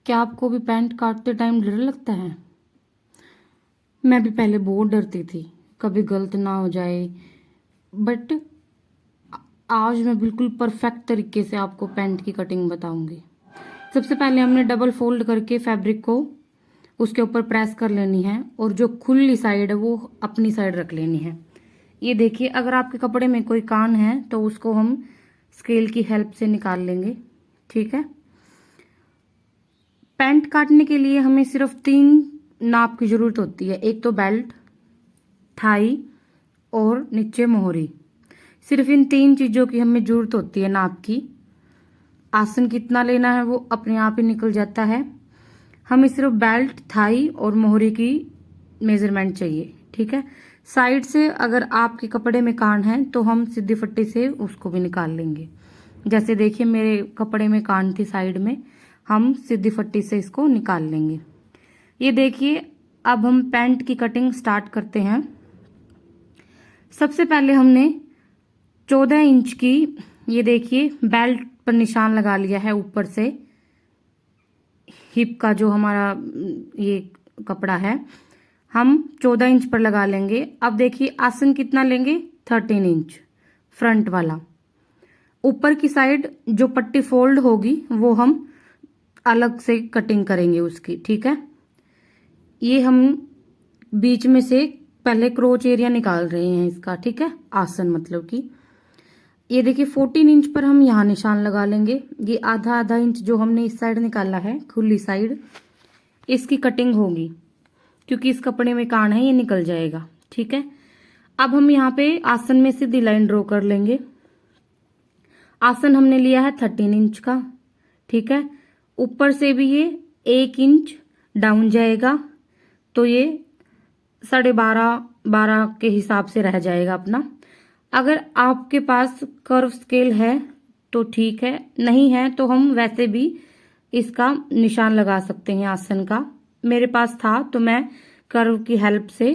क्या आपको भी पैंट काटते टाइम डर लगता है? मैं भी पहले बहुत डरती थी, कभी गलत ना हो जाए। बट आज मैं बिल्कुल परफेक्ट तरीके से आपको पैंट की कटिंग बताऊंगी। सबसे पहले हमने डबल फोल्ड करके फैब्रिक को उसके ऊपर प्रेस कर लेनी है और जो खुली साइड है वो अपनी साइड रख लेनी है। ये देखिए, अगर आपके कपड़े में कोई कान है तो उसको हम स्केल की हेल्प से निकाल लेंगे। ठीक है। पैंट काटने के लिए हमें सिर्फ 3 नाप की जरूरत होती है। एक तो बेल्ट, थाई और नीचे मोहरी। सिर्फ इन 3 चीजों की हमें जरूरत होती है नाप की। आसन कितना लेना है वो अपने आप ही निकल जाता है। हमें सिर्फ बेल्ट, थाई और मोहरी की मेजरमेंट चाहिए। ठीक है। साइड से अगर आपके कपड़े में कान है तो हम सीधी फट्टी से उसको भी निकाल लेंगे। जैसे देखिए, मेरे कपड़े में कान थी साइड में, हम सीधी फट्टी से इसको निकाल लेंगे। ये देखिए, अब हम पैंट की कटिंग स्टार्ट करते हैं। सबसे पहले हमने 14 इंच की, ये देखिए, बेल्ट पर निशान लगा लिया है। ऊपर से हिप का जो हमारा ये कपड़ा है हम 14 इंच पर लगा लेंगे। अब देखिए, आसन कितना लेंगे? 13 इंच फ्रंट वाला। ऊपर की साइड जो पट्टी फोल्ड होगी वो हम अलग से कटिंग करेंगे उसकी। ठीक है। ये हम बीच में से पहले क्रोच एरिया निकाल रहे हैं इसका। ठीक है। आसन मतलब कि ये देखिए 14 इंच पर हम यहाँ निशान लगा लेंगे। ये आधा आधा इंच जो हमने इस साइड निकाला है, खुली साइड, इसकी कटिंग होगी क्योंकि इस कपड़े में कान है, ये निकल जाएगा। ठीक है। अब हम यहाँ पे आसन में सीधी लाइन ड्रॉ कर लेंगे। आसन हमने लिया है 13 इंच का। ठीक है। ऊपर से भी ये 1 इंच डाउन जाएगा तो ये 12.5 के हिसाब से रह जाएगा अपना। अगर आपके पास कर्व स्केल है तो ठीक है, नहीं है तो हम वैसे भी इसका निशान लगा सकते हैं आसन का। मेरे पास था तो मैं कर्व की हेल्प से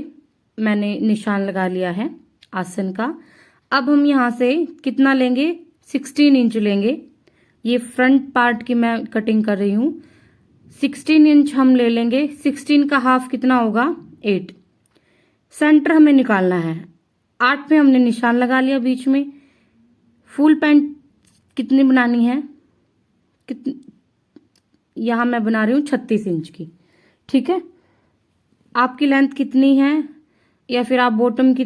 मैंने निशान लगा लिया है आसन का। अब हम यहाँ से कितना लेंगे? 16 इंच लेंगे। ये फ्रंट पार्ट की मैं कटिंग कर रही हूँ। 16 इंच हम ले लेंगे। 16 का हाफ कितना होगा? 8। सेंटर हमें निकालना है। 8 पे हमने निशान लगा लिया बीच में। फुल पैंट कितनी बनानी है? यहां मैं बना रही हूं 36 इंच की। ठीक है। आपकी लेंथ कितनी है या फिर आप बॉटम की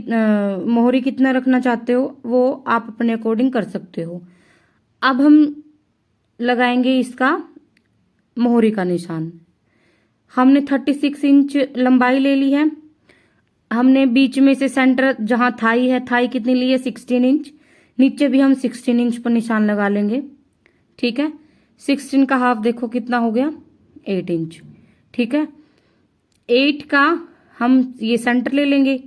मोहरी कितना रखना चाहते हो वो आप अपने अकॉर्डिंग कर सकते हो। अब हम लगाएंगे इसका मोहरी का निशान। हमने 36 इंच लंबाई ले ली है। हमने बीच में से सेंटर जहां थाई है, थाई कितनी ली है? 16 इंच। नीचे भी हम 16 इंच पर निशान लगा लेंगे। ठीक है। 16 का हाफ देखो कितना हो गया? 8 इंच। ठीक है। 8 का हम ये सेंटर ले लेंगे।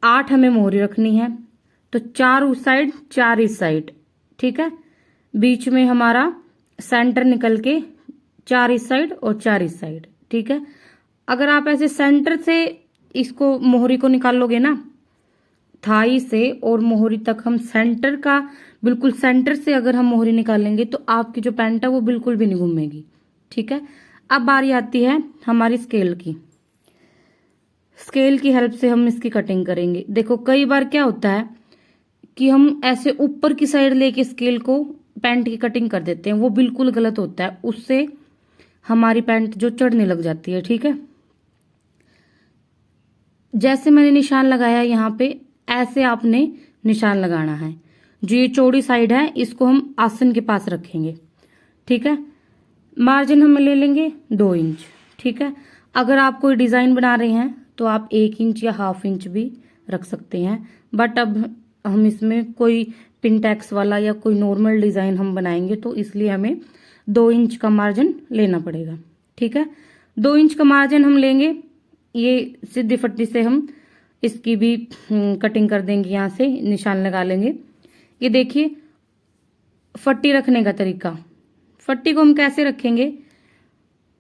8 हमें मोहरी रखनी है तो 4 उस साइड, 4 इस साइड। ठीक है। बीच में हमारा सेंटर निकल के 4 इस साइड और 4 इस साइड। ठीक है। अगर आप ऐसे सेंटर से इसको मोहरी को निकालोगे ना, थाई से और मोहरी तक हम सेंटर का, बिल्कुल सेंटर से अगर हम मोहरी निकालेंगे तो आपकी जो पैंट है वो बिल्कुल भी नहीं घूमेगी। ठीक है। अब बारी आती है हमारी स्केल की। स्केल की हेल्प से हम इसकी कटिंग करेंगे। देखो, कई बार क्या होता है कि हम ऐसे ऊपर की साइड लेके स्केल को पैंट की कटिंग कर देते हैं, वो बिल्कुल गलत होता है। उससे हमारी पैंट जो चढ़ने लग जाती है। ठीक है। जैसे मैंने निशान लगाया यहाँ पे, ऐसे आपने निशान लगाना है। जो ये चौड़ी साइड है इसको हम आसन के पास रखेंगे। ठीक है। मार्जिन हम ले लेंगे 2 इंच। ठीक है। अगर आप कोई डिजाइन बना रहे हैं तो आप 1 इंच या हाफ इंच भी रख सकते हैं। बट अब हम इसमें कोई पिनटैक्स वाला या कोई नॉर्मल डिजाइन हम बनाएंगे तो इसलिए हमें 2 इंच का मार्जिन लेना पड़ेगा। ठीक है। 2 इंच का मार्जिन हम लेंगे। ये सीधी फट्टी से हम इसकी भी कटिंग कर देंगे। यहाँ से निशान लगा लेंगे। ये देखिए, फट्टी रखने का तरीका। फट्टी को हम कैसे रखेंगे?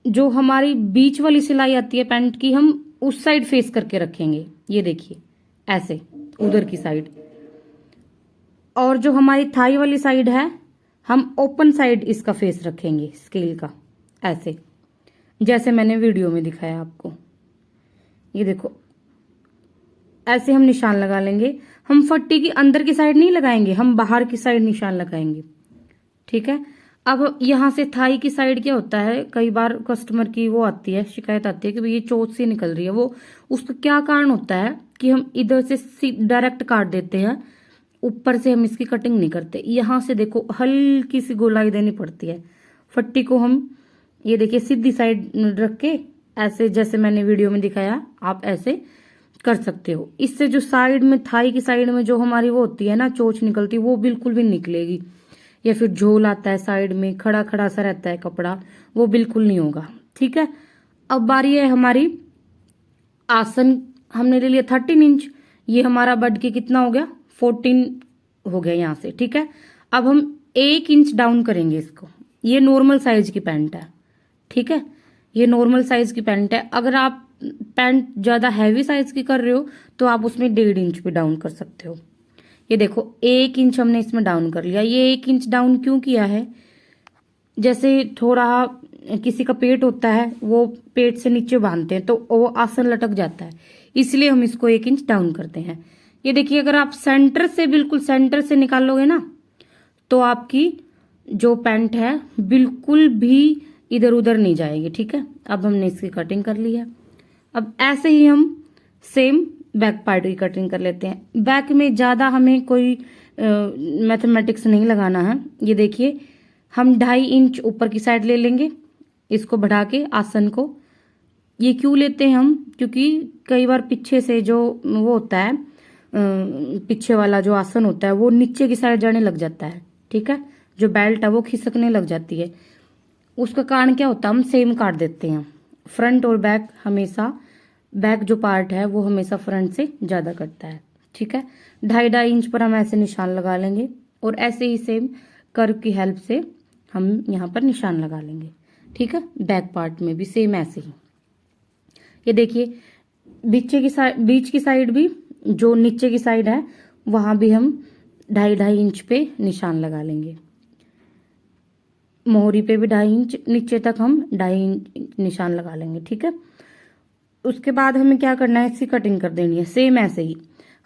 जो हमारी बीच वाली सिलाई आती है पैंट की, हम उस साइड फेस करके रखेंगे। ये देखिए, ऐसे उधर की साइड। और जो हमारी थाई वाली साइड है हम ओपन साइड इसका फेस रखेंगे स्केल का। ऐसे, जैसे मैंने वीडियो में दिखाया आपको। ये देखो, ऐसे हम निशान लगा लेंगे। हम पट्टी की अंदर की साइड नहीं लगाएंगे, हम बाहर की साइड निशान लगाएंगे। ठीक है। अब यहाँ से थाई की साइड क्या होता है, कई बार कस्टमर की वो आती है, शिकायत आती है कि भाई ये चोट सी निकल रही है। वो उसका क्या कारण होता है कि हम इधर से डायरेक्ट काट देते हैं, ऊपर से हम इसकी कटिंग नहीं करते। यहाँ से देखो हल्की सी गोलाई देनी पड़ती है। फट्टी को हम ये देखिए सीधी साइड रख के ऐसे, जैसे मैंने वीडियो में दिखाया, आप ऐसे कर सकते हो। इससे जो साइड में थाई की साइड में जो हमारी वो होती है ना चोच निकलती, वो बिल्कुल भी निकलेगी। या फिर झोल आता है साइड में, खड़ा खड़ा सा रहता है कपड़ा, वो बिल्कुल नहीं होगा। ठीक है। अब बारी है हमारी आसन। हमने ले लिया 13 इंच। ये हमारा बड के कितना हो गया, 14 हो गया यहाँ से। ठीक है। अब हम 1 इंच डाउन करेंगे इसको। ये नॉर्मल साइज की पैंट है। ठीक है। ये नॉर्मल साइज की पैंट है। अगर आप पैंट ज्यादा हैवी साइज की कर रहे हो तो आप उसमें 1.5 इंच भी डाउन कर सकते हो। ये देखो 1 इंच हमने इसमें डाउन कर लिया। ये 1 इंच डाउन क्यों किया है, जैसे थोड़ा किसी का पेट होता है, वो पेट से नीचे बांधते हैं तो वो आसन लटक जाता है, इसलिए हम इसको 1 इंच डाउन करते हैं। ये देखिए, अगर आप सेंटर से, बिल्कुल सेंटर से निकालोगे ना, तो आपकी जो पैंट है बिल्कुल भी इधर उधर नहीं जाएगी। ठीक है। अब हमने इसकी कटिंग कर ली है। अब ऐसे ही हम सेम बैक पार्ट की कटिंग कर लेते हैं। बैक में ज्यादा हमें कोई मैथमेटिक्स नहीं लगाना है। ये देखिए, हम 2.5 इंच ऊपर की साइड ले लेंगे, इसको बढ़ा के आसन को। ये क्यों लेते हैं हम, क्योंकि कई बार पीछे से जो वो होता है, पीछे वाला जो आसन होता है, वो नीचे की साइड जाने लग जाता है। ठीक है। जो बेल्ट है वो खिसकने लग जाती है। उसका कारण क्या होता है, हम सेम काट देते हैं। फ्रंट और बैक हमेशा, बैक जो पार्ट है वो हमेशा फ्रंट से ज्यादा कटता है। ठीक है। 2.5 इंच पर हम ऐसे निशान लगा लेंगे और ऐसे ही सेम कर्व की हेल्प से हम यहाँ पर निशान लगा लेंगे। ठीक है। बैक पार्ट में भी सेम ऐसे ही। ये देखिए, बीच की साइड भी, जो नीचे की साइड है, वहां भी हम 2.5 इंच पे निशान लगा लेंगे। मोहरी पे भी 2.5 इंच, नीचे तक हम 2.5 इंच निशान लगा लेंगे। ठीक है। उसके बाद हमें क्या करना है, इसकी कटिंग कर देनी है सेम ऐसे ही।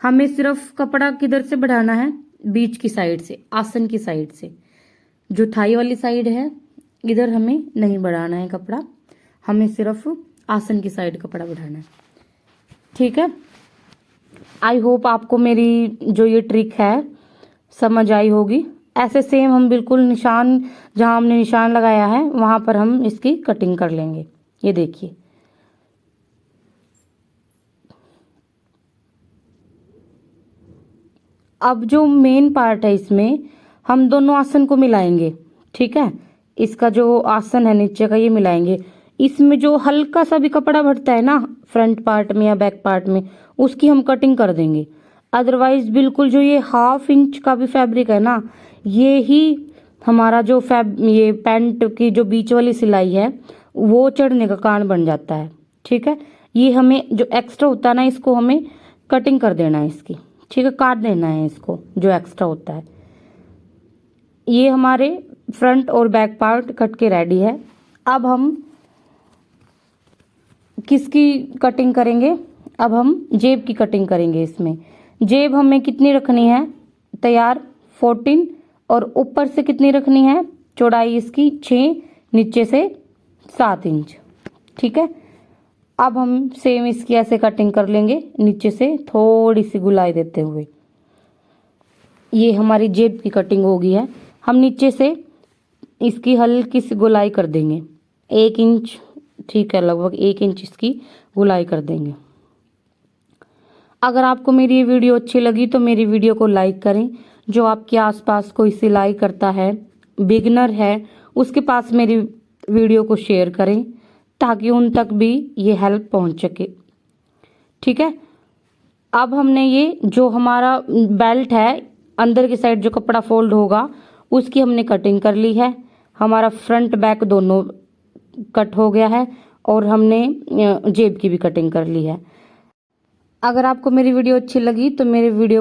हमें सिर्फ कपड़ा किधर से बढ़ाना है, बीच की साइड से, आसन की साइड से। जो थाई वाली साइड है इधर हमें नहीं बढ़ाना है कपड़ा, हमें सिर्फ आसन की साइड कपड़ा बढ़ाना है। ठीक है। आई होप आपको मेरी जो ये ट्रिक है समझ आई होगी। ऐसे सेम हम बिल्कुल निशान, जहां हमने निशान लगाया है वहां पर हम इसकी कटिंग कर लेंगे। ये देखिए, अब जो मेन पार्ट है इसमें हम दोनों आसन को मिलाएंगे। ठीक है। इसका जो आसन है नीचे का, ये मिलाएंगे। इसमें जो हल्का सा भी कपड़ा बढ़ता है ना फ्रंट पार्ट में या बैक पार्ट में, उसकी हम कटिंग कर देंगे। अदरवाइज बिल्कुल जो ये 1/2 इंच का भी फैब्रिक है ना, ये ही हमारा जो ये पैंट की जो बीच वाली सिलाई है वो चढ़ने का कारण बन जाता है। ठीक है। ये हमें जो एक्स्ट्रा होता है ना, इसको हमें कटिंग कर देना है इसकी। ठीक है। काट देना है इसको, जो एक्स्ट्रा होता है। ये हमारे फ्रंट और बैक पार्ट कट के रेडी है। अब हम किसकी कटिंग करेंगे, अब हम जेब की कटिंग करेंगे। इसमें जेब हमें कितनी रखनी है तैयार, 14, और ऊपर से कितनी रखनी है चौड़ाई इसकी 6, नीचे से 7 इंच। ठीक है। अब हम सेम इसकी ऐसे कटिंग कर लेंगे, नीचे से थोड़ी सी गुलाई देते हुए। ये हमारी जेब की कटिंग हो गई है। हम नीचे से इसकी हल्की सी गुलाई कर देंगे, 1 इंच। ठीक है, लगभग 1 इंच इसकी गुलाई कर देंगे। अगर आपको मेरी ये वीडियो अच्छी लगी तो मेरी वीडियो को लाइक करें। जो आपके आसपास कोई सिलाई करता है, बिगनर है, उसके पास मेरी वीडियो को शेयर करें ताकि उन तक भी ये हेल्प पहुंच सके। ठीक है। अब हमने ये जो हमारा बेल्ट है, अंदर की साइड जो कपड़ा फोल्ड होगा उसकी हमने कटिंग कर ली है। हमारा फ्रंट बैक दोनों कट हो गया है और हमने जेब की भी कटिंग कर ली है। अगर आपको मेरी वीडियो अच्छी लगी तो मेरे वीडियो